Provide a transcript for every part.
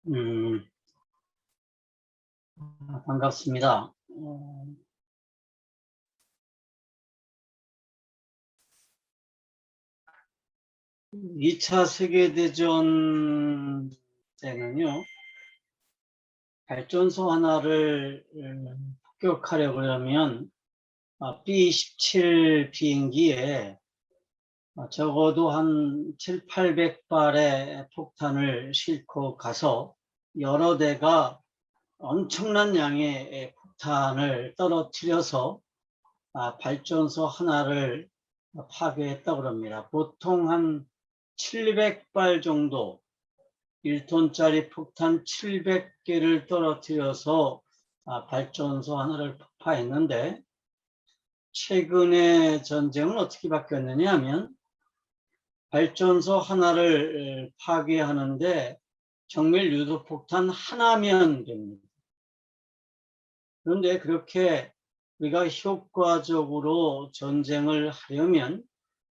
음, 반갑습니다. 2차 세계대전 때는요, 발전소 하나를 폭격하려고 하면 B-17 비행기에 적어도 한 7, 800발의 폭탄을 싣고 가서 여러 대가 엄청난 양의 폭탄을 떨어뜨려서 발전소 하나를 파괴했다고 합니다. 보통 한 700발 정도 1톤짜리 폭탄 700개를 떨어뜨려서 발전소 하나를 폭파했는데, 최근의 전쟁은 어떻게 바뀌었느냐 하면 발전소 하나를 파괴하는데 정밀 유도폭탄 하나면 됩니다. 그런데 그렇게 우리가 효과적으로 전쟁을 하려면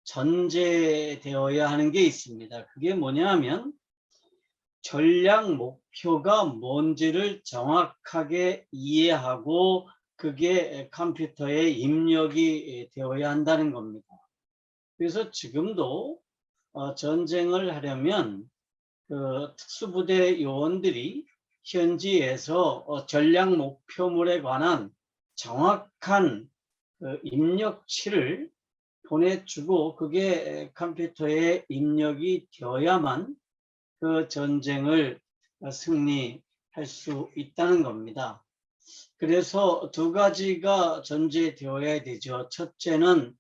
전제되어야 하는 게 있습니다. 그게 뭐냐 하면 전략 목표가 뭔지를 정확하게 이해하고 그게 컴퓨터에 입력이 되어야 한다는 겁니다. 그래서 지금도 전쟁을 하려면 특수부대 요원들이 현지에서 전략 목표물에 관한 정확한 입력치를 보내주고 그게 컴퓨터에 입력이 되어야만 그 전쟁을 승리할 수 있다는 겁니다. 그래서 두 가지가 전제되어야 되죠. 첫째는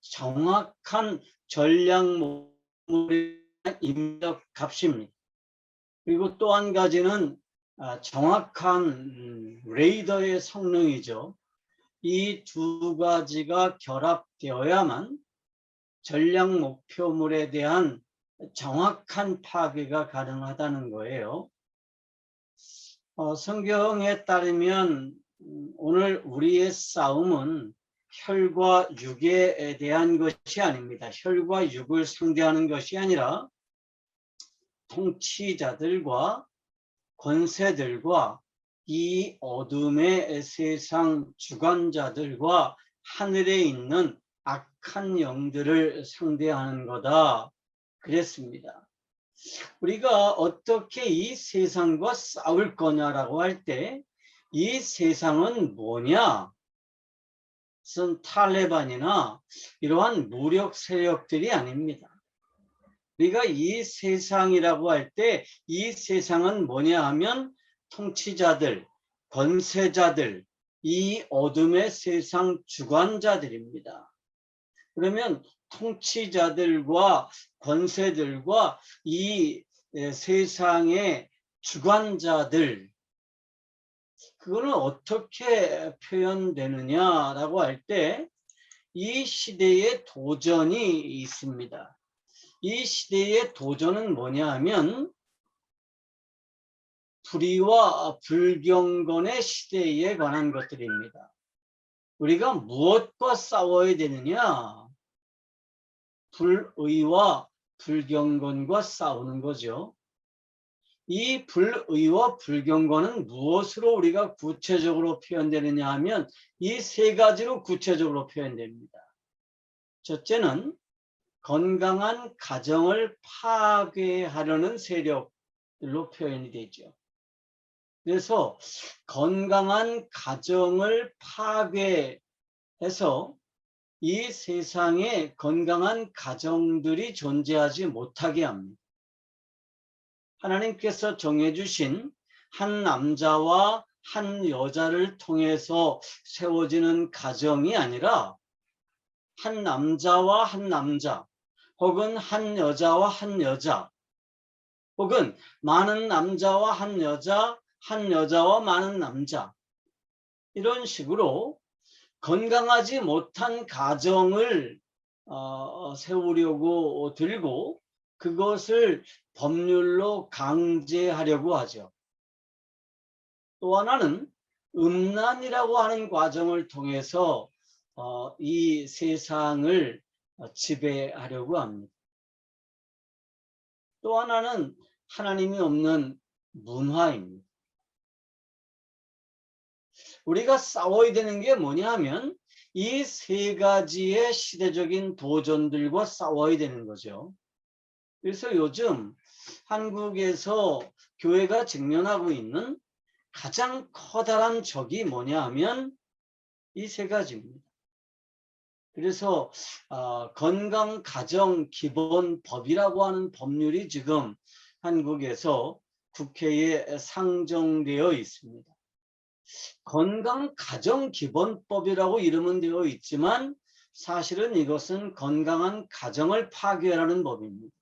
정확한 전략 목표물의 입력 값입니다. 그리고 또 한 가지는 정확한 레이더의 성능이죠. 이 두 가지가 결합되어야만 전략 목표물에 대한 정확한 파괴가 가능하다는 거예요. 성경에 따르면 오늘 우리의 싸움은 혈과 육에 대한 것이 아닙니다. 혈과 육을 상대하는 것이 아니라 통치자들과 권세들과 이 어둠의 세상 주관자들과 하늘에 있는 악한 영들을 상대하는 거다 그랬습니다. 우리가 어떻게 이 세상과 싸울 거냐라고 할 때 이 세상은 뭐냐? 무슨 탈레반이나 이러한 무력 세력들이 아닙니다. 우리가 이 세상이라고 할 때 이 세상은 뭐냐 하면 통치자들, 권세자들, 이 어둠의 세상 주관자들입니다. 그러면 통치자들과 권세들과 이 세상의 주관자들, 그거는 어떻게 표현되느냐라고 할 때 이 시대에 도전이 있습니다. 이 시대의 도전은 뭐냐 하면 불의와 불경건의 시대에 관한 것들입니다. 우리가 무엇과 싸워야 되느냐? 불의와 불경건과 싸우는 거죠. 이 불의와 불경건은 무엇으로 우리가 구체적으로 표현되느냐 하면 이 세 가지로 구체적으로 표현됩니다. 첫째는 건강한 가정을 파괴하려는 세력들로 표현이 되죠. 그래서 건강한 가정을 파괴해서 이 세상에 건강한 가정들이 존재하지 못하게 합니다. 하나님께서 정해주신 한 남자와 한 여자를 통해서 세워지는 가정이 아니라 한 남자와 한 남자 혹은 한 여자와 한 여자 혹은 많은 남자와 한 여자와 많은 남자, 이런 식으로 건강하지 못한 가정을 세우려고 들고 그것을 법률로 강제하려고 하죠. 또 하나는 음란이라고 하는 과정을 통해서 이 세상을 지배하려고 합니다. 또 하나는 하나님이 없는 문화입니다. 우리가 싸워야 되는 게 뭐냐 하면 이 세 가지의 시대적인 도전들과 싸워야 되는 거죠. 그래서 요즘 한국에서 교회가 직면하고 있는 가장 커다란 적이 뭐냐 하면 이 세 가지입니다. 그래서 건강가정기본법이라고 하는 법률이 지금 한국에서 국회에 상정되어 있습니다. 건강가정기본법이라고 이름은 되어 있지만 사실은 이것은 건강한 가정을 파괴하는 법입니다.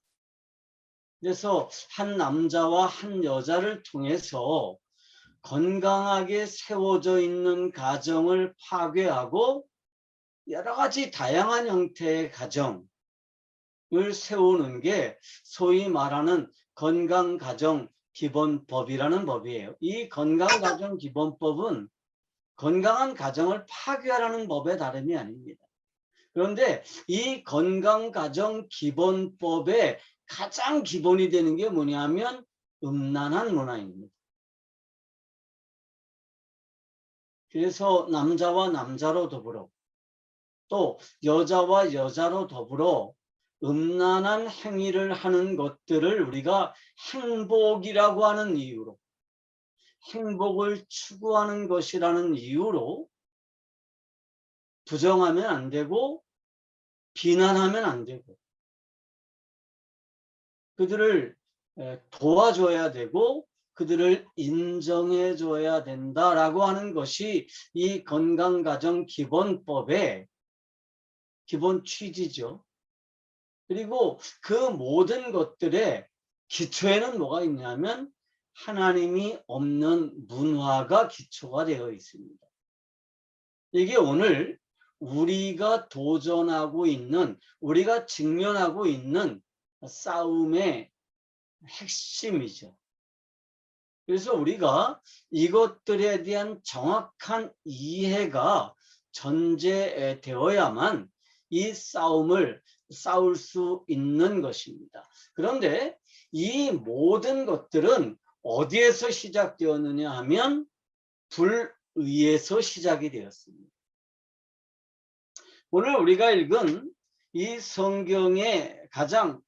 그래서 한 남자와 한 여자를 통해서 건강하게 세워져 있는 가정을 파괴하고 여러 가지 다양한 형태의 가정을 세우는 게 소위 말하는 건강가정기본법이라는 법이에요. 이 건강가정기본법은 건강한 가정을 파괴하라는 법의 다름이 아닙니다. 그런데 이 건강가정기본법의 가장 기본이 되는 게 뭐냐면 음란한 문화입니다. 그래서 남자와 남자로 더불어 또 여자와 여자로 더불어 음란한 행위를 하는 것들을 우리가 행복이라고 하는 이유로, 행복을 추구하는 것이라는 이유로 부정하면 안 되고 비난하면 안 되고 그들을 도와줘야 되고 그들을 인정해 줘야 된다라고 하는 것이 이 건강가정기본법의 기본 취지죠. 그리고 그 모든 것들의 기초에는 뭐가 있냐면 하나님이 없는 문화가 기초가 되어 있습니다. 이게 오늘 우리가 도전하고 있는, 우리가 직면하고 있는 싸움의 핵심이죠. 그래서 우리가 이것들에 대한 정확한 이해가 전제되어야만 이 싸움을 싸울 수 있는 것입니다. 그런데 이 모든 것들은 어디에서 시작되었느냐 하면 불의에서 시작이 되었습니다. 오늘 우리가 읽은 이 성경의 가장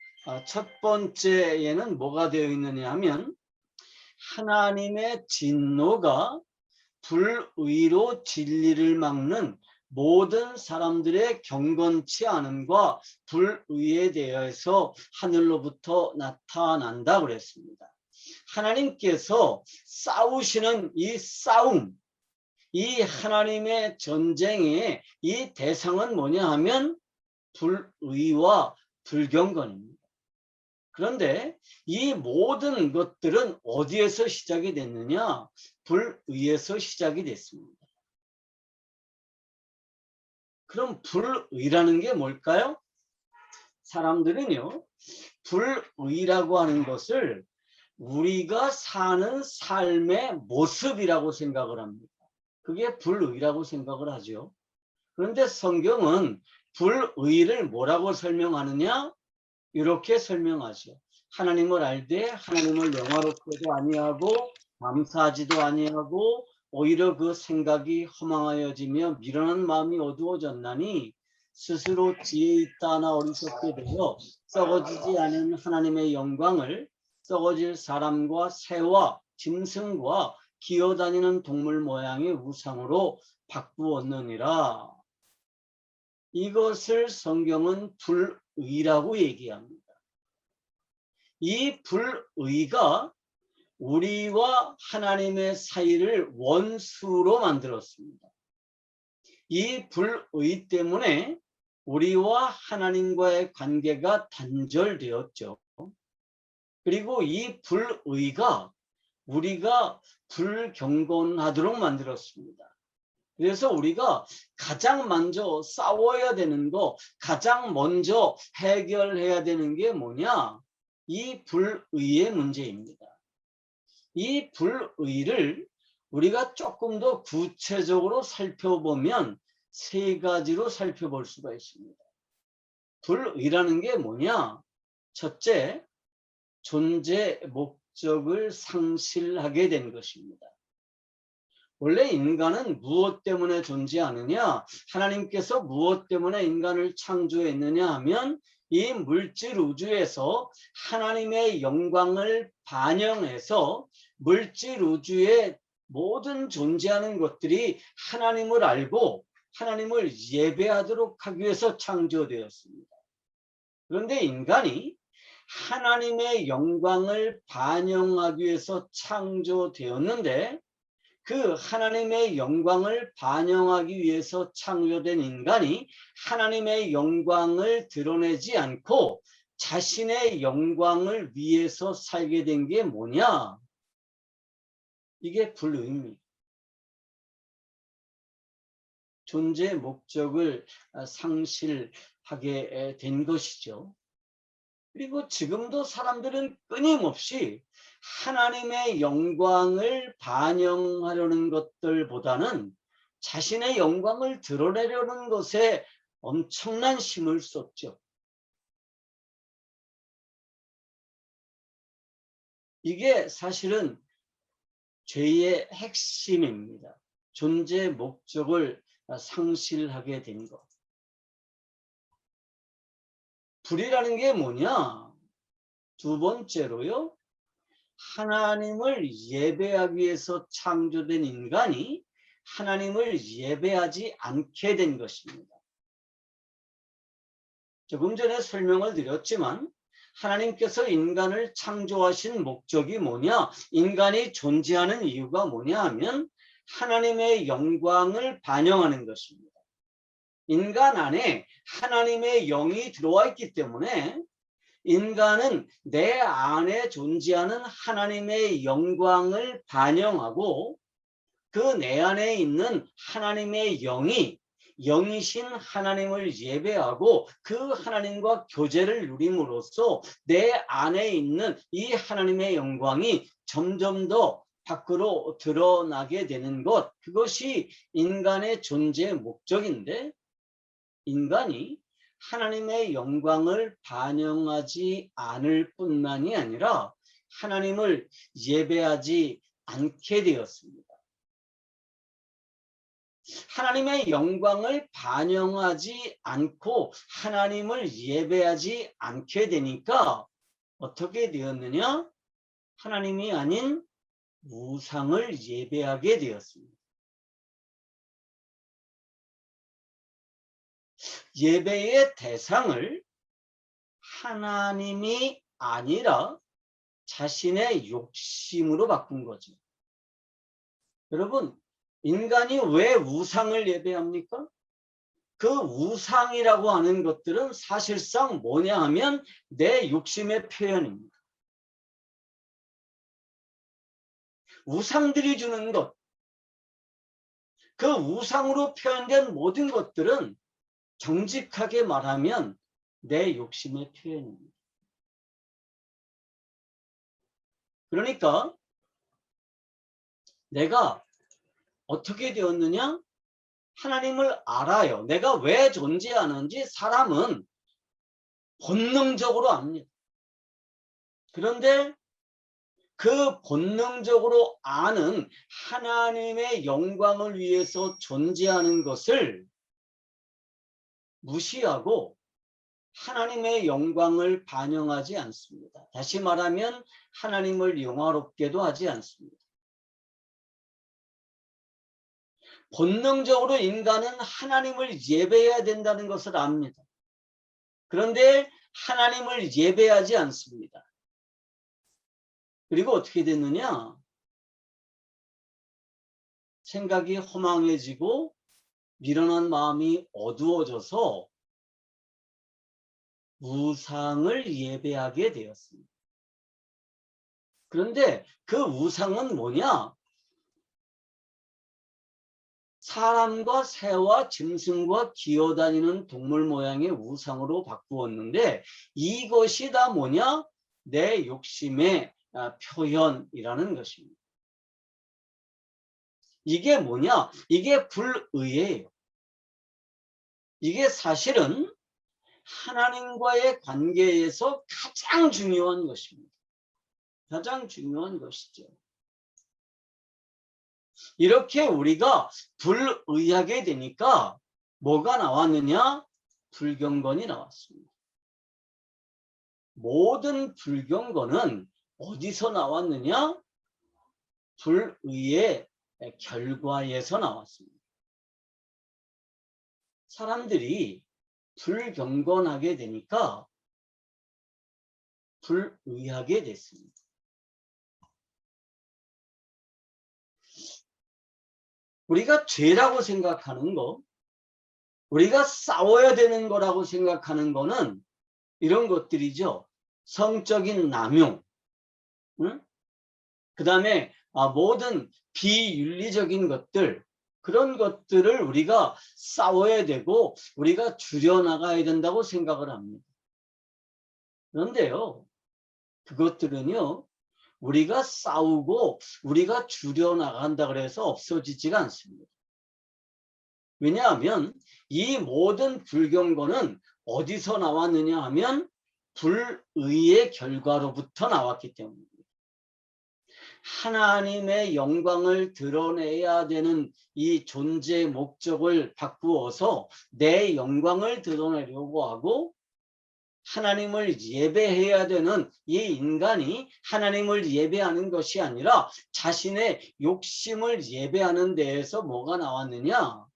첫 번째에는 뭐가 되어 있느냐 하면 하나님의 진노가 불의로 진리를 막는 모든 사람들의 경건치 않음과 불의에 대해서 하늘로부터 나타난다 그랬습니다. 하나님께서 싸우시는 이 싸움, 이 하나님의 전쟁의 이 대상은 뭐냐 하면 불의와 불경건입니다. 그런데 이 모든 것들은 어디에서 시작이 됐느냐? 불의에서 시작이 됐습니다. 그럼 불의라는 게 뭘까요? 사람들은요, 불의라고 하는 것을 우리가 사는 삶의 모습이라고 생각을 합니다. 그게 불의라고 생각을 하죠. 그런데 성경은 불의를 뭐라고 설명하느냐? 이렇게 설명하죠. 하나님을 알되 하나님을 영화롭게도 아니하고 감사하지도 아니하고 오히려 그 생각이 허망하여지며 미련한 마음이 어두워졌나니 스스로 지혜 있다 하나 어리석게 되어 썩어지지 않은 하나님의 영광을 썩어질 사람과 새와 짐승과 기어다니는 동물 모양의 우상으로 바꾸었느니라. 이것을 성경은 불의라고 얘기합니다. 이 불의가 우리와 하나님의 사이를 원수로 만들었습니다. 이 불의 때문에 우리와 하나님과의 관계가 단절되었죠. 그리고 이 불의가 우리가 불경건하도록 만들었습니다. 그래서 우리가 가장 먼저 싸워야 되는 거, 가장 먼저 해결해야 되는 게 뭐냐? 이 불의의 문제입니다. 이 불의를 우리가 조금 더 구체적으로 살펴보면 세 가지로 살펴볼 수가 있습니다. 불의라는 게 뭐냐? 첫째, 존재 목적을 상실하게 된 것입니다. 원래 인간은 무엇 때문에 존재하느냐? 하나님께서 무엇 때문에 인간을 창조했느냐 하면 이 물질 우주에서 하나님의 영광을 반영해서 물질 우주의 모든 존재하는 것들이 하나님을 알고 하나님을 예배하도록 하기 위해서 창조되었습니다. 그런데 인간이 하나님의 영광을 반영하기 위해서 창조되었는데 그 하나님의 영광을 반영하기 위해서 창조된 인간이 하나님의 영광을 드러내지 않고 자신의 영광을 위해서 살게 된 게 뭐냐? 이게 불의입니다. 존재 목적을 상실하게 된 것이죠. 그리고 지금도 사람들은 끊임없이 하나님의 영광을 반영하려는 것들보다는 자신의 영광을 드러내려는 것에 엄청난 힘을 쏟죠. 이게 사실은 죄의 핵심입니다. 존재 목적을 상실하게 된 것. 불이라는 게 뭐냐? 두 번째로요. 하나님을 예배하기 위해서 창조된 인간이 하나님을 예배하지 않게 된 것입니다. 조금 전에 설명을 드렸지만 하나님께서 인간을 창조하신 목적이 뭐냐? 인간이 존재하는 이유가 뭐냐 하면 하나님의 영광을 반영하는 것입니다. 인간 안에 하나님의 영이 들어와 있기 때문에 인간은 내 안에 존재하는 하나님의 영광을 반영하고 그 내 안에 있는 하나님의 영이신 하나님을 예배하고 그 하나님과 교제를 누림으로써 내 안에 있는 이 하나님의 영광이 점점 더 밖으로 드러나게 되는 것, 그것이 인간의 존재 목적인데 인간이 하나님의 영광을 반영하지 않을 뿐만이 아니라 하나님을 예배하지 않게 되었습니다. 하나님의 영광을 반영하지 않고 하나님을 예배하지 않게 되니까 어떻게 되었느냐? 하나님이 아닌 우상을 예배하게 되었습니다. 예배의 대상을 하나님이 아니라 자신의 욕심으로 바꾼 거죠. 여러분, 인간이 왜 우상을 예배합니까? 그 우상이라고 하는 것들은 사실상 뭐냐 하면 내 욕심의 표현입니다. 우상들이 주는 것, 그 우상으로 표현된 모든 것들은 정직하게 말하면 내 욕심의 표현입니다. 그러니까 내가 어떻게 되었느냐? 하나님을 알아요. 내가 왜 존재하는지 사람은 본능적으로 압니다. 그런데 그 본능적으로 아는 하나님의 영광을 위해서 존재하는 것을 무시하고 하나님의 영광을 반영하지 않습니다. 다시 말하면 하나님을 영화롭게도 하지 않습니다. 본능적으로 인간은 하나님을 예배해야 된다는 것을 압니다. 그런데 하나님을 예배하지 않습니다. 그리고 어떻게 됐느냐? 생각이 허망해지고 미련한 마음이 어두워져서 우상을 예배하게 되었습니다. 그런데 그 우상은 뭐냐? 사람과 새와 짐승과 기어다니는 동물 모양의 우상으로 바꾸었는데 이것이 다 뭐냐? 내 욕심의 표현이라는 것입니다. 이게 뭐냐? 이게 불의예요. 이게 사실은 하나님과의 관계에서 가장 중요한 것입니다. 가장 중요한 것이죠. 이렇게 우리가 불의하게 되니까 뭐가 나왔느냐? 불경건이 나왔습니다. 모든 불경건은 어디서 나왔느냐? 불의의 결과에서 나왔습니다. 사람들이 불경건하게 되니까 불의하게 됐습니다. 우리가 죄라고 생각하는 거, 우리가 싸워야 되는 거라고 생각하는 거는 이런 것들이죠. 성적인 남용, 응? 그 다음에 모든 비윤리적인 것들, 그런 것들을 우리가 싸워야 되고 우리가 줄여나가야 된다고 생각을 합니다. 그런데요, 그것들은요, 우리가 싸우고 우리가 줄여나간다 그래서 없어지지가 않습니다. 왜냐하면 이 모든 불경건은 어디서 나왔느냐 하면 불의의 결과로부터 나왔기 때문입니다. 하나님의 영광을 드러내야 되는 이 존재의 목적을 바꾸어서 내 영광을 드러내려고 하고, 하나님을 예배해야 되는 이 인간이 하나님을 예배하는 것이 아니라 자신의 욕심을 예배하는 데에서 뭐가 나왔느냐?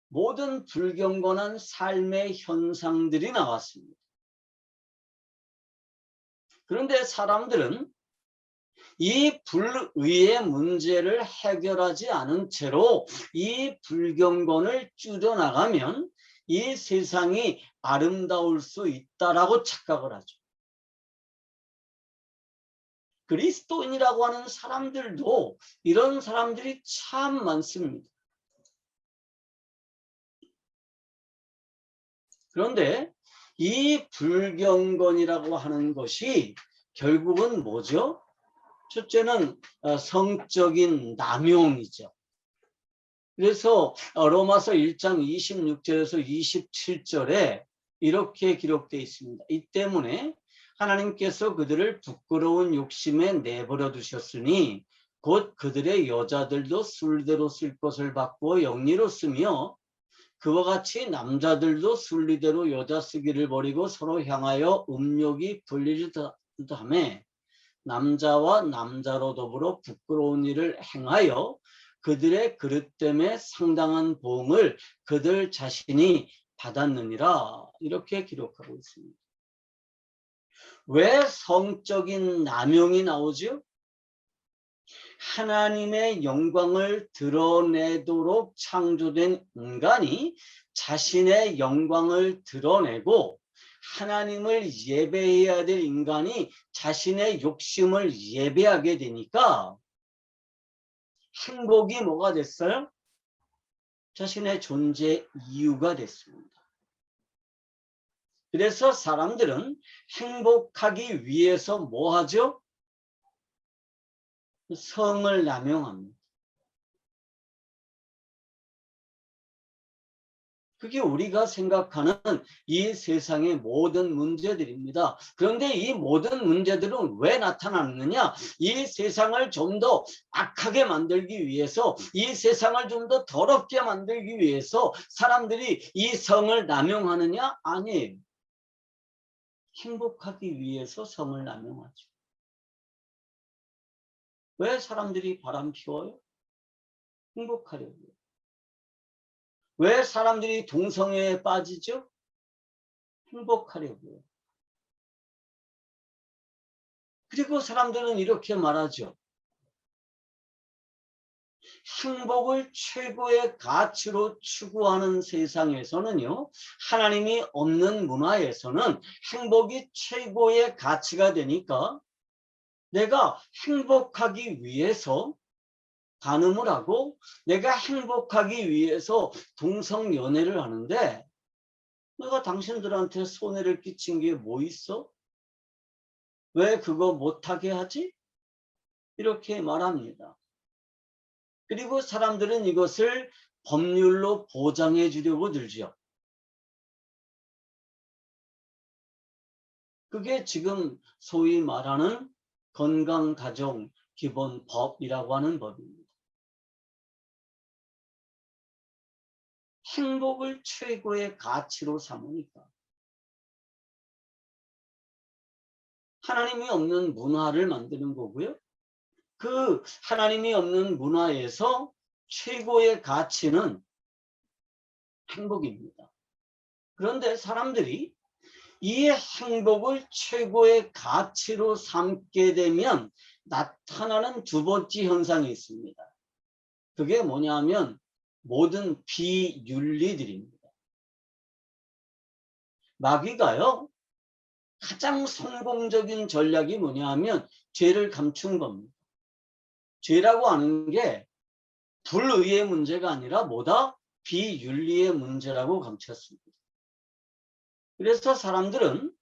모든 불경건한 삶의 현상들이 나왔습니다. 그런데 사람들은 이 불의의 문제를 해결하지 않은 채로 이 불경건을 줄여나가면 이 세상이 아름다울 수 있다라고 착각을 하죠. 그리스도인이라고 하는 사람들도 이런 사람들이 참 많습니다. 그런데 이 불경건이라고 하는 것이 결국은 뭐죠? 첫째는 성적인 남용이죠. 그래서 로마서 1장 26절에서 27절에 이렇게 기록되어 있습니다. 이 때문에 하나님께서 그들을 부끄러운 욕심에 내버려 두셨으니 곧 그들의 여자들도 술대로 쓸 것을 바꾸어 영리로 쓰며 그와 같이 남자들도 순리대로 여자 쓰기를 버리고 서로 향하여 음욕이 불리듯하며 남자와 남자로 더불어 부끄러운 일을 행하여 그들의 그릇됨에 상당한 보응을 그들 자신이 받았느니라. 이렇게 기록하고 있습니다. 왜 성적인 남용이 나오죠? 하나님의 영광을 드러내도록 창조된 인간이 자신의 영광을 드러내고, 하나님을 예배해야 될 인간이 자신의 욕심을 예배하게 되니까 행복이 뭐가 됐어요? 자신의 존재 이유가 됐습니다. 그래서 사람들은 행복하기 위해서 뭐 하죠? 성을 남용합니다. 그게 우리가 생각하는 이 세상의 모든 문제들입니다. 그런데 이 모든 문제들은 왜 나타났느냐? 이 세상을 좀 더 악하게 만들기 위해서, 이 세상을 좀 더 더럽게 만들기 위해서 사람들이 이 성을 남용하느냐? 아니에요. 행복하기 위해서 성을 남용하죠. 왜 사람들이 바람 피워요? 행복하려고요. 왜 사람들이 동성애에 빠지죠? 행복하려고요. 그리고 사람들은 이렇게 말하죠. 행복을 최고의 가치로 추구하는 세상에서는요, 하나님이 없는 문화에서는 행복이 최고의 가치가 되니까 내가 행복하기 위해서 간음을 하고 내가 행복하기 위해서 동성연애를 하는데, 내가 당신들한테 손해를 끼친 게 뭐 있어? 왜 그거 못하게 하지? 이렇게 말합니다. 그리고 사람들은 이것을 법률로 보장해 주려고 들죠. 그게 지금 소위 말하는 건강가정 기본법이라고 하는 법입니다. 행복을 최고의 가치로 삼으니까 하나님이 없는 문화를 만드는 거고요. 그 하나님이 없는 문화에서 최고의 가치는 행복입니다. 그런데 사람들이 이 행복을 최고의 가치로 삼게 되면 나타나는 두 번째 현상이 있습니다. 그게 뭐냐면 모든 비윤리들입니다. 마귀가요, 가장 성공적인 전략이 뭐냐면 죄를 감춘 겁니다. 죄라고 하는 게 불의의 문제가 아니라 뭐다? 비윤리의 문제라고 감췄습니다. 그래서 사람들은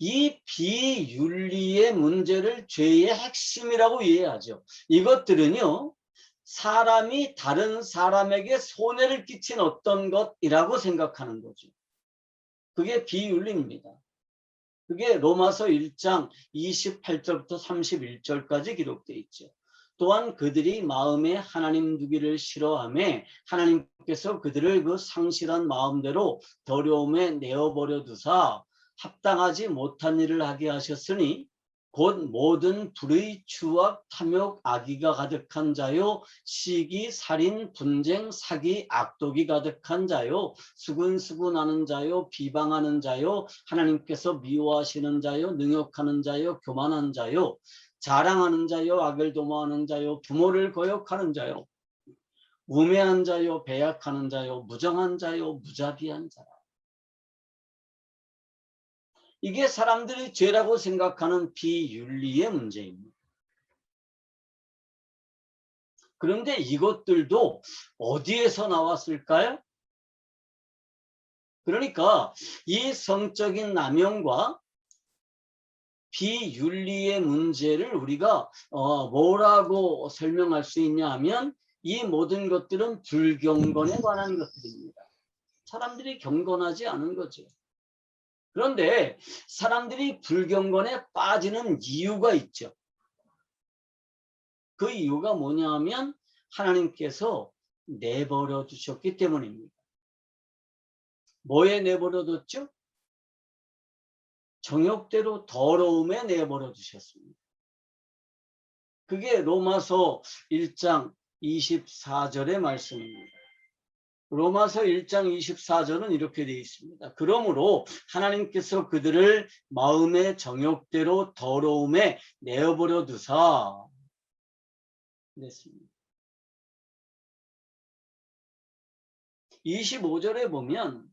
이 비윤리의 문제를 죄의 핵심이라고 이해하죠. 이것들은요, 사람이 다른 사람에게 손해를 끼친 어떤 것이라고 생각하는 거죠. 그게 비윤리입니다. 그게 로마서 1장 28절부터 31절까지 기록되어 있죠. 또한 그들이 마음에 하나님 두기를 싫어하며 하나님께서 그들을 그 상실한 마음대로 더러움에 내어버려 두사 합당하지 못한 일을 하게 하셨으니 곧 모든 불의, 추악, 탐욕, 악의가 가득한 자요, 시기, 살인, 분쟁, 사기, 악독이 가득한 자요, 수근수근하는 자요, 비방하는 자요, 하나님께서 미워하시는 자요, 능욕하는 자요, 교만한 자요, 자랑하는 자요, 악을 도모하는 자요, 부모를 거역하는 자요, 우매한 자요, 배약하는 자요, 무정한 자요, 무자비한 자라. 이게 사람들이 죄라고 생각하는 비윤리의 문제입니다. 그런데 이것들도 어디에서 나왔을까요? 그러니까 이 성적인 남용과 비윤리의 문제를 우리가 뭐라고 설명할 수 있냐 하면 이 모든 것들은 불경건에 관한 것들입니다. 사람들이 경건하지 않은 거죠. 그런데 사람들이 불경건에 빠지는 이유가 있죠. 그 이유가 뭐냐 하면 하나님께서 내버려 두셨기 때문입니다. 뭐에 내버려 뒀죠? 정욕대로 더러움에 내버려 두셨습니다. 그게 로마서 1장 24절의 말씀입니다. 로마서 1장 24절은 이렇게 되어 있습니다. 그러므로 하나님께서 그들을 마음의 정욕대로 더러움에 내어버려 두사 그랬습니다. 25절에 보면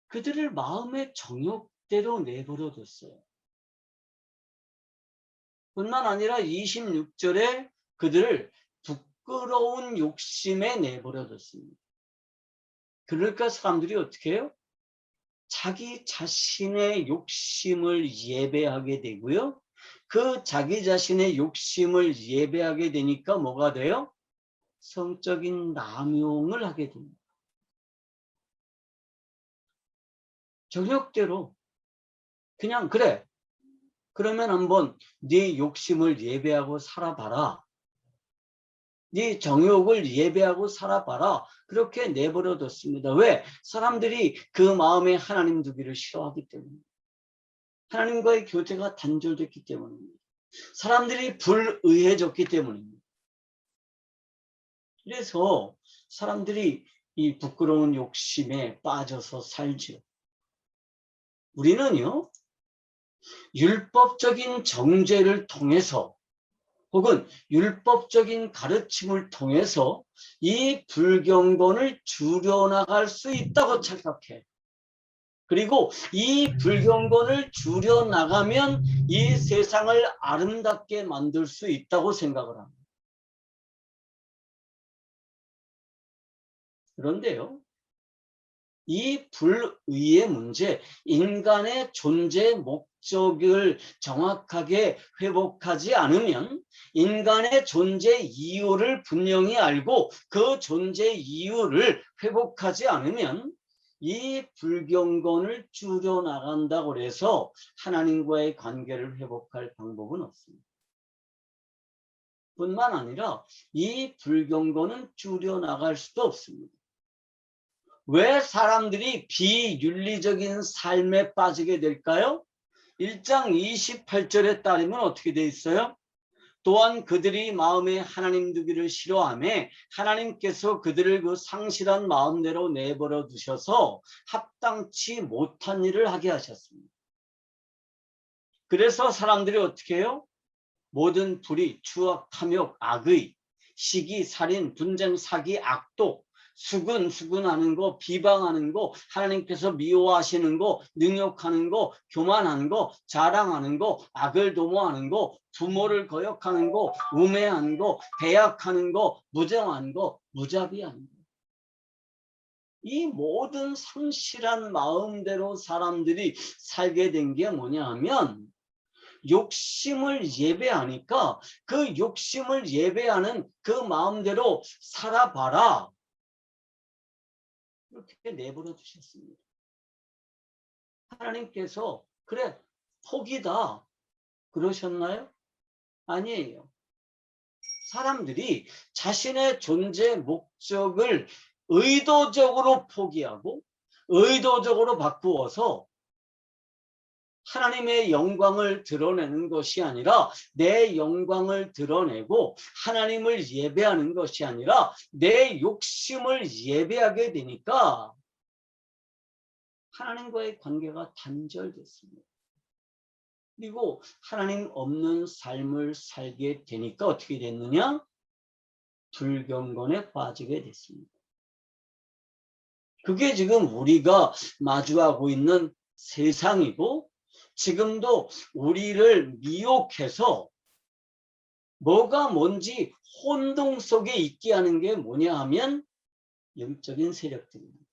그들을 마음의 정욕대로 내버려 뒀어요. 뿐만 아니라 26절에 그들을 부끄러운 욕심에 내버려 뒀습니다. 그러니까 사람들이 어떻게 해요? 자기 자신의 욕심을 예배하게 되고요. 그 자기 자신의 욕심을 예배하게 되니까 뭐가 돼요? 성적인 남용을 하게 됩니다. 저녁대로 그냥 그래. 그러면 한번 네 욕심을 예배하고 살아봐라. 네 정욕을 예배하고 살아봐라. 그렇게 내버려 뒀습니다. 왜? 사람들이 그 마음에 하나님 두기를 싫어하기 때문에. 하나님과의 교제가 단절됐기 때문입니다. 사람들이 불의해졌기 때문입니다. 그래서 사람들이 이 부끄러운 욕심에 빠져서 살죠. 우리는요, 율법적인 정죄를 통해서 혹은 율법적인 가르침을 통해서 이 불경건을 줄여나갈 수 있다고 착각해. 그리고 이 불경건을 줄여나가면 이 세상을 아름답게 만들 수 있다고 생각을 합니다. 그런데요, 이 불의의 문제, 인간의 존재 목적을 정확하게 회복하지 않으면 인간의 존재 이유를 분명히 알고 그 존재 이유를 회복하지 않으면 이 불경건을 줄여나간다고 해서 하나님과의 관계를 회복할 방법은 없습니다. 뿐만 아니라 이 불경건은 줄여나갈 수도 없습니다. 왜 사람들이 비윤리적인 삶에 빠지게 될까요? 1장 28절에 따르면 어떻게 돼 있어요? 또한 그들이 마음에 하나님 두기를 싫어하며 하나님께서 그들을 그 상실한 마음대로 내버려 두셔서 합당치 못한 일을 하게 하셨습니다. 그래서 사람들이 어떻게 해요? 모든 불의, 추악, 탐욕, 악의, 시기, 살인, 분쟁, 사기, 악독, 수근하는 거, 비방하는 거, 하나님께서 미워하시는 거, 능욕하는 거, 교만하는 거, 자랑하는 거, 악을 도모하는 거, 부모를 거역하는 거, 우매한 거, 배약하는 거, 무정한 거, 무자비한 거. 이 모든 성실한 마음대로 사람들이 살게 된 게 뭐냐 하면 욕심을 예배하니까 그 욕심을 예배하는 그 마음대로 살아봐라. 이렇게 내버려 두셨습니다. 하나님께서 그래 포기다 그러셨나요? 아니에요. 사람들이 자신의 존재 목적을 의도적으로 포기하고 의도적으로 바꾸어서 하나님의 영광을 드러내는 것이 아니라 내 영광을 드러내고 하나님을 예배하는 것이 아니라 내 욕심을 예배하게 되니까 하나님과의 관계가 단절됐습니다. 그리고 하나님 없는 삶을 살게 되니까 어떻게 됐느냐? 불경건에 빠지게 됐습니다. 그게 지금 우리가 마주하고 있는 세상이고 지금도 우리를 미혹해서 뭐가 뭔지 혼동 속에 있게 하는 게 뭐냐 하면 영적인 세력들입니다.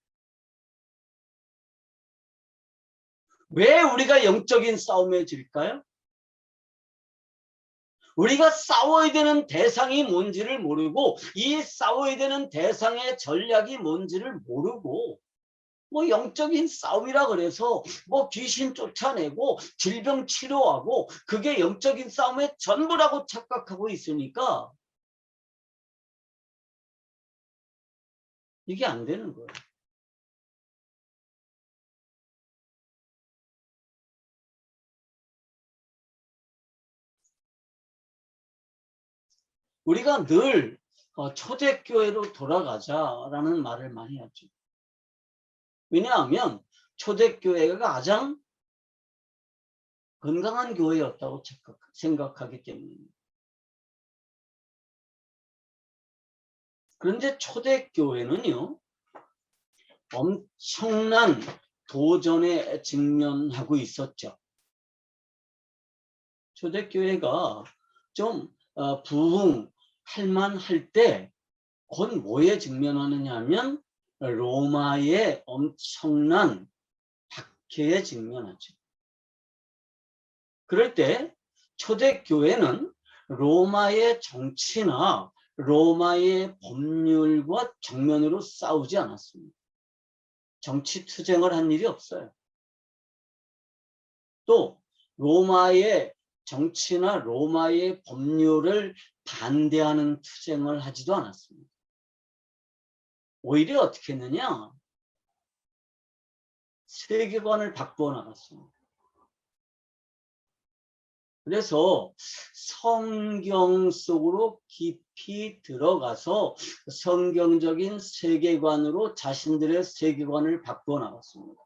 왜 우리가 영적인 싸움에 질까요? 우리가 싸워야 되는 대상이 뭔지를 모르고 이 싸워야 되는 대상의 전략이 뭔지를 모르고 뭐 영적인 싸움이라 그래서 뭐 귀신 쫓아내고 질병 치료하고 그게 영적인 싸움의 전부라고 착각하고 있으니까 이게 안 되는 거예요. 우리가 늘 초대교회로 돌아가자라는 말을 많이 하죠. 왜냐하면 초대교회가 가장 건강한 교회였다고 생각하기 때문입니다. 그런데 초대교회는요, 엄청난 도전에 직면하고 있었죠. 초대교회가 좀 부흥할 만할 때 곧 뭐에 직면하느냐 하면 로마의 엄청난 박해에 직면하죠. 그럴 때 초대교회는 로마의 정치나 로마의 법률과 정면으로 싸우지 않았습니다. 정치 투쟁을 한 일이 없어요. 또 로마의 정치나 로마의 법률을 반대하는 투쟁을 하지도 않았습니다. 오히려 어떻게 했느냐? 세계관을 바꾸어 나갔습니다. 그래서 성경 속으로 깊이 들어가서 성경적인 세계관으로 자신들의 세계관을 바꾸어 나갔습니다.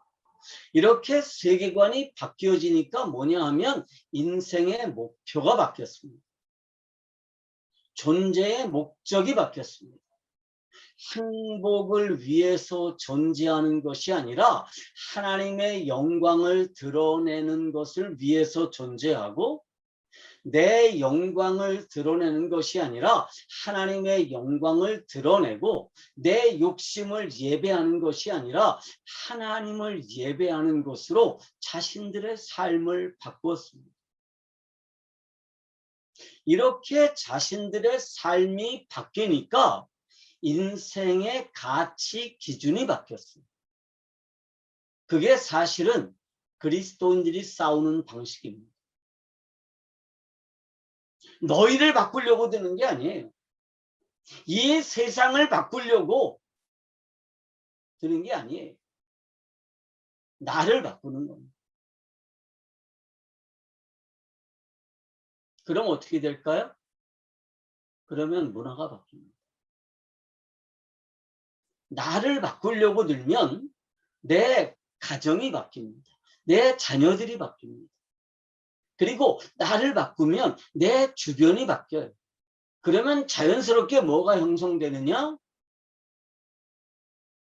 이렇게 세계관이 바뀌어지니까 뭐냐 하면 인생의 목표가 바뀌었습니다. 존재의 목적이 바뀌었습니다. 행복을 위해서 존재하는 것이 아니라 하나님의 영광을 드러내는 것을 위해서 존재하고 내 영광을 드러내는 것이 아니라 하나님의 영광을 드러내고 내 욕심을 예배하는 것이 아니라 하나님을 예배하는 것으로 자신들의 삶을 바꾸었습니다. 이렇게 자신들의 삶이 바뀌니까 인생의 가치 기준이 바뀌었습니다. 그게 사실은 그리스도인들이 싸우는 방식입니다. 너희를 바꾸려고 드는 게 아니에요. 이 세상을 바꾸려고 드는 게 아니에요. 나를 바꾸는 겁니다. 그럼 어떻게 될까요? 그러면 문화가 바뀝니다. 나를 바꾸려고 들면 내 가정이 바뀝니다. 내 자녀들이 바뀝니다. 그리고 나를 바꾸면 내 주변이 바뀌어요. 그러면 자연스럽게 뭐가 형성되느냐?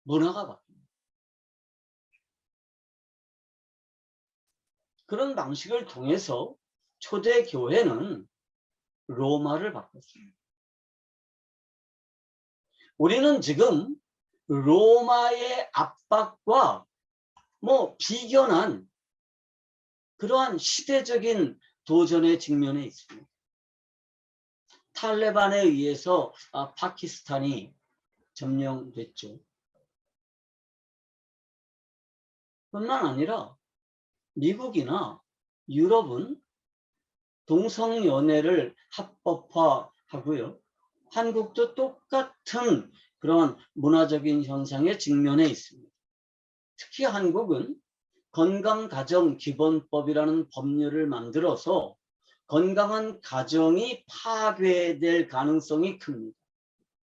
문화가 바뀝니다. 그런 방식을 통해서 초대 교회는 로마를 바꿨습니다. 우리는 지금 로마의 압박과 비견한 그러한 시대적인 도전의 직면에 있습니다. 탈레반에 의해서 파키스탄이 점령됐죠. 뿐만 아니라 미국이나 유럽은 동성연애를 합법화하고요. 한국도 똑같은 그런 문화적인 현상에 직면해 있습니다. 특히 한국은 건강가정기본법이라는 법률을 만들어서 건강한 가정이 파괴될 가능성이 큽니다.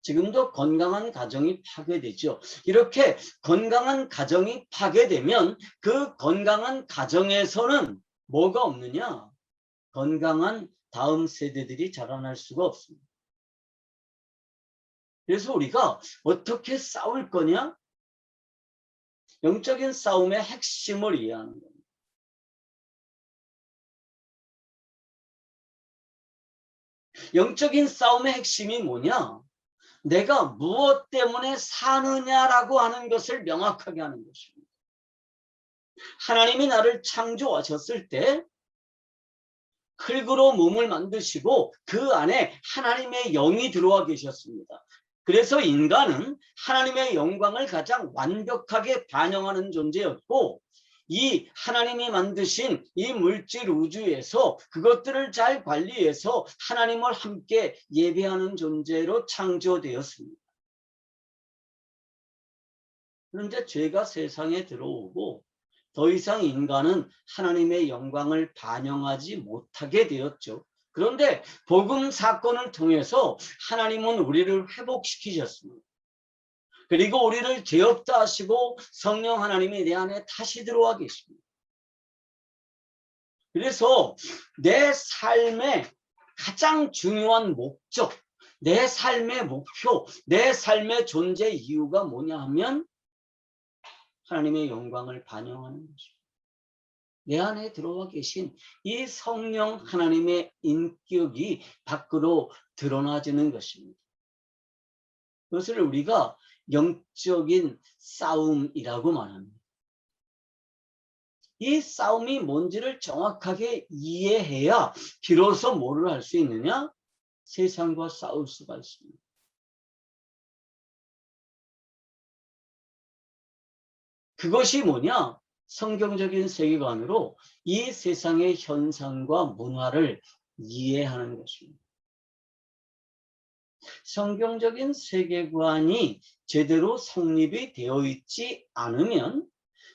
지금도 건강한 가정이 파괴되죠. 이렇게 건강한 가정이 파괴되면 그 건강한 가정에서는 뭐가 없느냐? 건강한 다음 세대들이 자라날 수가 없습니다. 그래서 우리가 어떻게 싸울 거냐? 영적인 싸움의 핵심을 이해하는 겁니다. 영적인 싸움의 핵심이 뭐냐? 내가 무엇 때문에 사느냐라고 하는 것을 명확하게 하는 것입니다. 하나님이 나를 창조하셨을 때 흙으로 몸을 만드시고 그 안에 하나님의 영이 들어와 계셨습니다. 그래서 인간은 하나님의 영광을 가장 완벽하게 반영하는 존재였고, 이 하나님이 만드신 이 물질 우주에서 그것들을 잘 관리해서 하나님을 함께 예배하는 존재로 창조되었습니다. 그런데 죄가 세상에 들어오고 더 이상 인간은 하나님의 영광을 반영하지 못하게 되었죠. 그런데 복음 사건을 통해서 하나님은 우리를 회복시키셨습니다. 그리고 우리를 죄 없다 하시고 성령 하나님이 내 안에 다시 들어와 계십니다. 그래서 내 삶의 가장 중요한 목적, 내 삶의 목표, 내 삶의 존재 이유가 뭐냐 하면 하나님의 영광을 반영하는 것입니다. 내 안에 들어와 계신 이 성령 하나님의 인격이 밖으로 드러나지는 것입니다. 그것을 우리가 영적인 싸움이라고 말합니다. 이 싸움이 뭔지를 정확하게 이해해야 비로소 뭐를 할 수 있느냐? 세상과 싸울 수가 있습니다. 그것이 뭐냐? 성경적인 세계관으로 이 세상의 현상과 문화를 이해하는 것입니다. 성경적인 세계관이 제대로 성립이 되어 있지 않으면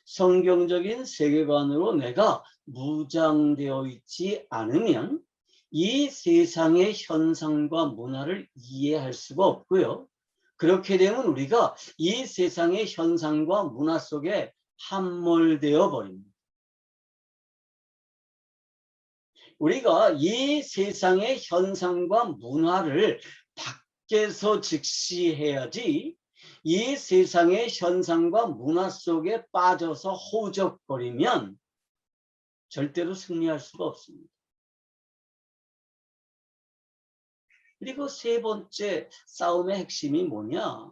성경적인 세계관으로 내가 무장되어 있지 않으면 이 세상의 현상과 문화를 이해할 수가 없고요. 그렇게 되면 우리가 이 세상의 현상과 문화 속에 함몰되어 버립니다. 우리가 이 세상의 현상과 문화를 밖에서 직시해야지 이 세상의 현상과 문화 속에 빠져서 허우적거리면 절대로 승리할 수가 없습니다. 그리고 세 번째 싸움의 핵심이 뭐냐?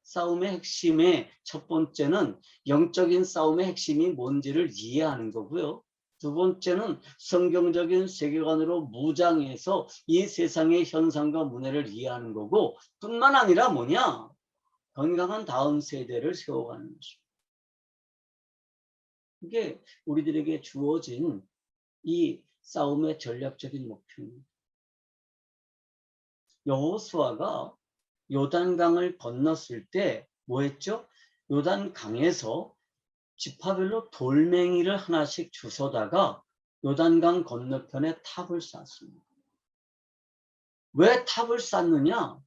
싸움의 핵심의 첫 번째는 영적인 싸움의 핵심이 뭔지를 이해하는 거고요. 두 번째는 성경적인 세계관으로 무장해서 이 세상의 현상과 문화를 이해하는 거고, 뿐만 아니라 뭐냐? 건강한 다음 세대를 세워가는 것입니다. 이게 우리들에게 주어진 이 싸움의 전략적인 목표입니다. 여호수아가 요단강을 건넜을 때 뭐 했죠? 요단강에서 지파별로 돌멩이를 하나씩 주워다가 요단강 건너편에 탑을 쌓습니다. 왜 탑을 쌓느냐?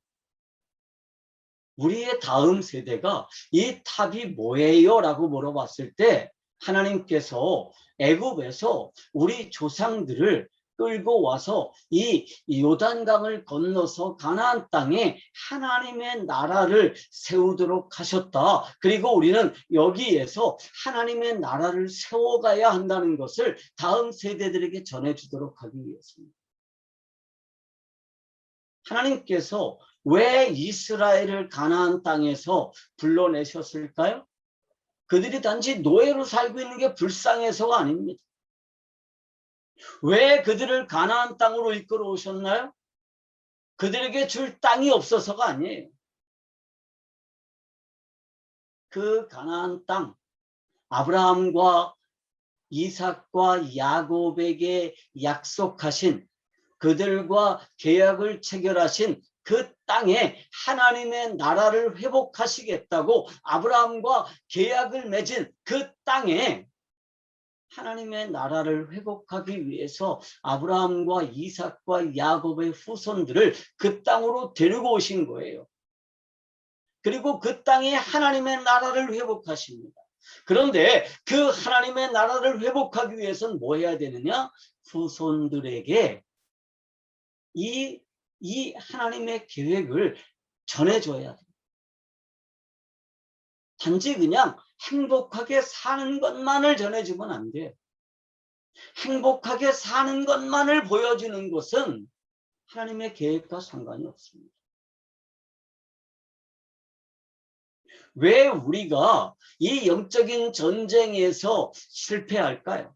우리의 다음 세대가 이 탑이 뭐예요? 라고 물어봤을 때 하나님께서 애굽에서 우리 조상들을 끌고 와서 이 요단강을 건너서 가나안 땅에 하나님의 나라를 세우도록 하셨다. 그리고 우리는 여기에서 하나님의 나라를 세워가야 한다는 것을 다음 세대들에게 전해주도록 하기 위해서입니다. 하나님께서 왜 이스라엘을 가나안 땅에서 불러내셨을까요? 그들이 단지 노예로 살고 있는 게 불쌍해서가 아닙니다. 왜 그들을 가나안 땅으로 이끌어 오셨나요? 그들에게 줄 땅이 없어서가 아니에요. 그 가나안 땅, 아브라함과 이삭과 야곱에게 약속하신, 그들과 계약을 체결하신 그 땅에 하나님의 나라를 회복하시겠다고 아브라함과 계약을 맺은 그 땅에 하나님의 나라를 회복하기 위해서 아브라함과 이삭과 야곱의 후손들을 그 땅으로 데리고 오신 거예요. 그리고 그 땅에 하나님의 나라를 회복하십니다. 그런데 그 하나님의 나라를 회복하기 위해서는 뭐 해야 되느냐? 후손들에게 이 하나님의 계획을 전해줘야 돼요. 단지 그냥 행복하게 사는 것만을 전해주면 안 돼요. 행복하게 사는 것만을 보여주는 것은 하나님의 계획과 상관이 없습니다. 왜 우리가 이 영적인 전쟁에서 실패할까요?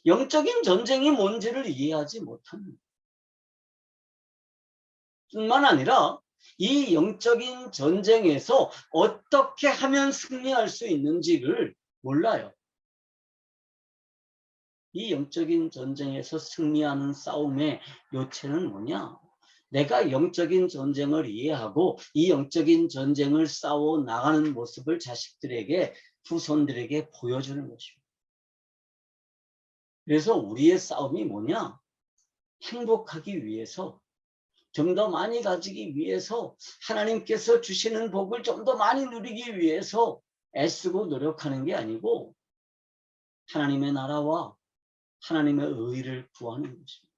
영적인 전쟁이 뭔지를 이해하지 못합니다. 뿐만 아니라 이 영적인 전쟁에서 어떻게 하면 승리할 수 있는지를 몰라요. 이 영적인 전쟁에서 승리하는 싸움의 요체는 뭐냐? 내가 영적인 전쟁을 이해하고 이 영적인 전쟁을 싸워 나가는 모습을 자식들에게, 후손들에게 보여주는 것입니다. 그래서 우리의 싸움이 뭐냐? 행복하기 위해서, 좀 더 많이 가지기 위해서, 하나님께서 주시는 복을 좀 더 많이 누리기 위해서 애쓰고 노력하는 게 아니고 하나님의 나라와 하나님의 의를 구하는 것입니다.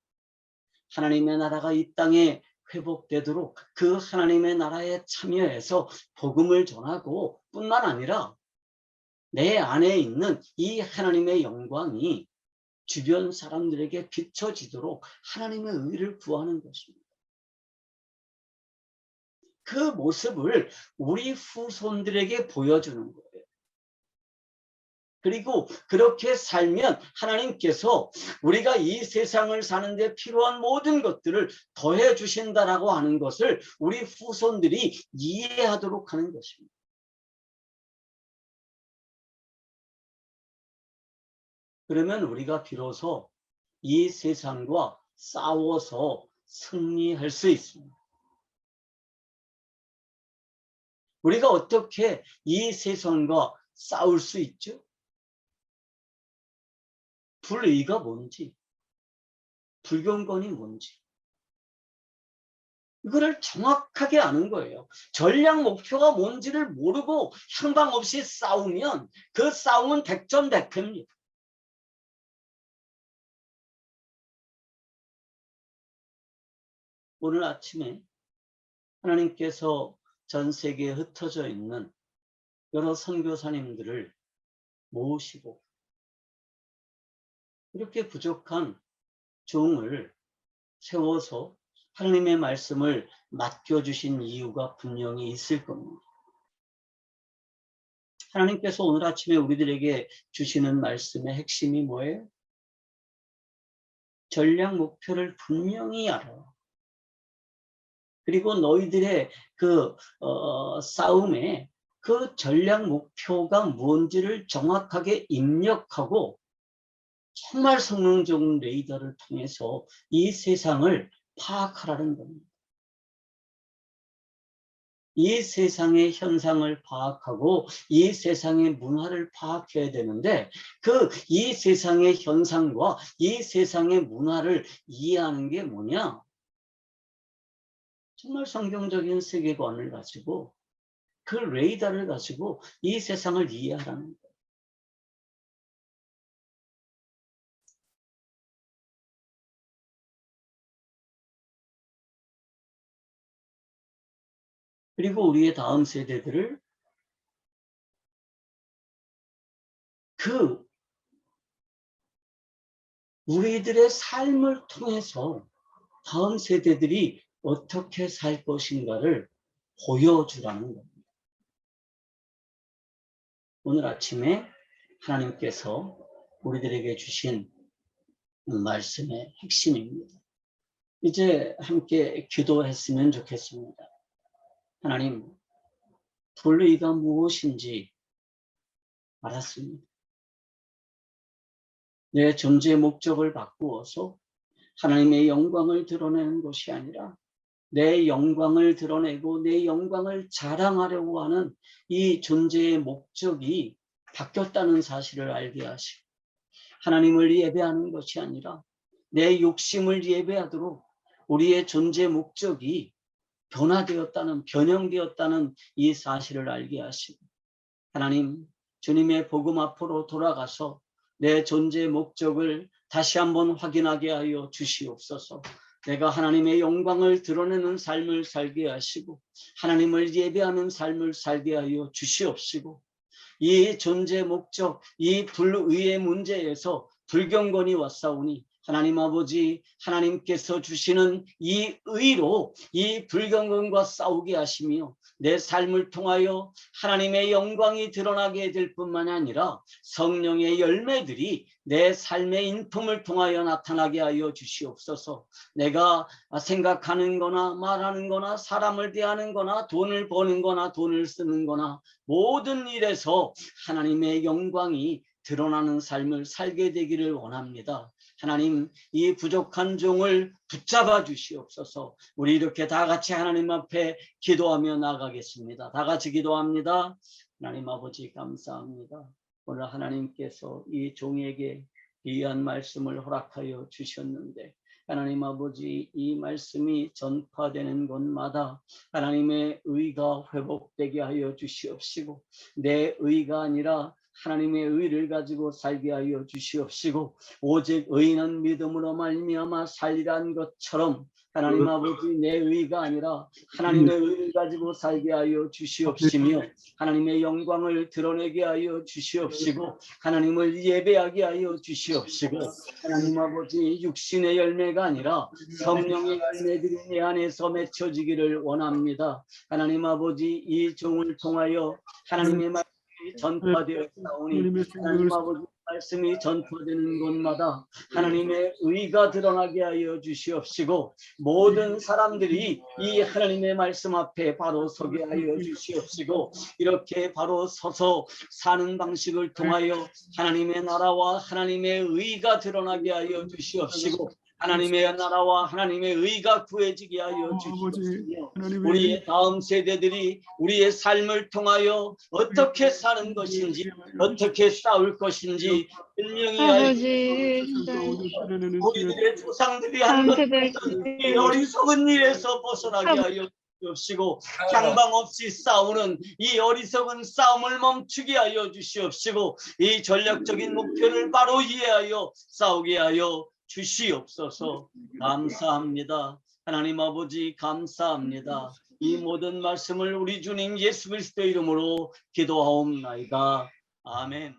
하나님의 나라가 이 땅에 회복되도록 그 하나님의 나라에 참여해서 복음을 전하고 뿐만 아니라 내 안에 있는 이 하나님의 영광이 주변 사람들에게 비춰지도록 하나님의 의를 구하는 것입니다. 그 모습을 우리 후손들에게 보여주는 거예요. 그리고 그렇게 살면 하나님께서 우리가 이 세상을 사는데 필요한 모든 것들을 더해 주신다라고 하는 것을 우리 후손들이 이해하도록 하는 것입니다. 그러면 우리가 비로소 이 세상과 싸워서 승리할 수 있습니다. 우리가 어떻게 이 세상과 싸울 수 있죠? 불의가 뭔지, 불경건이 뭔지, 이거를 정확하게 아는 거예요. 전략 목표가 뭔지를 모르고 향방 없이 싸우면 그 싸움은 백전백패입니다. 오늘 아침에 하나님께서 전 세계에 흩어져 있는 여러 선교사님들을 모으시고 이렇게 부족한 종을 세워서 하나님의 말씀을 맡겨주신 이유가 분명히 있을 겁니다. 하나님께서 오늘 아침에 우리들에게 주시는 말씀의 핵심이 뭐예요? 전략 목표를 분명히 알아. 그리고 너희들의 그 싸움에 그 전략 목표가 뭔지를 정확하게 입력하고 정말 성능적인 레이더를 통해서 이 세상을 파악하라는 겁니다. 이 세상의 현상을 파악하고 이 세상의 문화를 파악해야 되는데 이 세상의 현상과 이 세상의 문화를 이해하는 게 뭐냐? 정말 성경적인 세계관을 가지고 그 레이더를 가지고 이 세상을 이해하라는 거예요. 그리고 우리의 다음 세대들을 우리들의 삶을 통해서 다음 세대들이 어떻게 살 것인가를 보여주라는 겁니다. 오늘 아침에 하나님께서 우리들에게 주신 말씀의 핵심입니다. 이제 함께 기도했으면 좋겠습니다. 하나님, 불의가 무엇인지 알았습니다. 내 존재의 목적을 바꾸어서 하나님의 영광을 드러내는 것이 아니라 내 영광을 드러내고 내 영광을 자랑하려고 하는 이 존재의 목적이 바뀌었다는 사실을 알게 하시고 하나님을 예배하는 것이 아니라 내 욕심을 예배하도록 우리의 존재 목적이 변형되었다는 이 사실을 알게 하시고 하나님, 주님의 복음 앞으로 돌아가서 내 존재 목적을 다시 한번 확인하게 하여 주시옵소서. 내가 하나님의 영광을 드러내는 삶을 살게 하시고 하나님을 예배하는 삶을 살게 하여 주시옵시고 이 존재 목적, 이 불의의 문제에서 불경건이 왔사오니 하나님 아버지, 하나님께서 주시는 이 의로 이 불경건과 싸우게 하시며 내 삶을 통하여 하나님의 영광이 드러나게 될 뿐만 아니라 성령의 열매들이 내 삶의 인품을 통하여 나타나게 하여 주시옵소서. 내가 생각하는 거나 말하는 거나 사람을 대하는 거나 돈을 버는 거나 돈을 쓰는 거나 모든 일에서 하나님의 영광이 드러나는 삶을 살게 되기를 원합니다. 하나님, 이 부족한 종을 붙잡아 주시옵소서. 우리 이렇게 다 같이 하나님 앞에 기도하며 나가겠습니다. 다 같이 기도합니다. 하나님 아버지 감사합니다. 오늘 하나님께서 이 종에게 귀한 말씀을 허락하여 주셨는데 하나님 아버지, 이 말씀이 전파되는 곳마다 하나님의 의가 회복되게 하여 주시옵시고 내 의가 아니라 하나님의 의를 가지고 살게 하여 주시옵시고 오직 의인은 믿음으로 말미암아 살리라는 것처럼 하나님 아버지, 내 의가 아니라 하나님의 의를 가지고 살게 하여 주시옵시며 하나님의 영광을 드러내게 하여 주시옵시고 하나님을 예배하게 하여 주시옵시고 하나님 아버지, 육신의 열매가 아니라 성령의 열매들이 내 안에서 맺혀지기를 원합니다. 하나님 아버지, 이 종을 통하여 하나님의 말씀이 전파되었사오니 하나님 아버지, 말씀이 전파되는 곳마다 하나님의 의가 드러나게 하여 주시옵시고 모든 사람들이 이 하나님의 말씀 앞에 바로 서게 하여 주시옵시고 이렇게 바로 서서 사는 방식을 통하여 하나님의 나라와 하나님의 의가 드러나게 하여 주시옵시고 하나님의 나라와 하나님의 의가 구해지게 하여 주시옵시며 우리의 다음 세대들이 우리의 삶을 통하여 어떻게 사는 것인지 어떻게 싸울 것인지 분명히 알게 우리들의 조상들이 한 이 어리석은 일에서 벗어나게 하여 주시옵시고 향방 없이 싸우는 이 어리석은 싸움을 멈추게 하여 주시옵시고 이 전략적인 목표를 바로 이해하여 싸우게 하여 주시옵소서. 감사합니다. 하나님 아버지 감사합니다. 이 모든 말씀을 우리 주님 예수 그리스도 이름으로 기도하옵나이다. 아멘.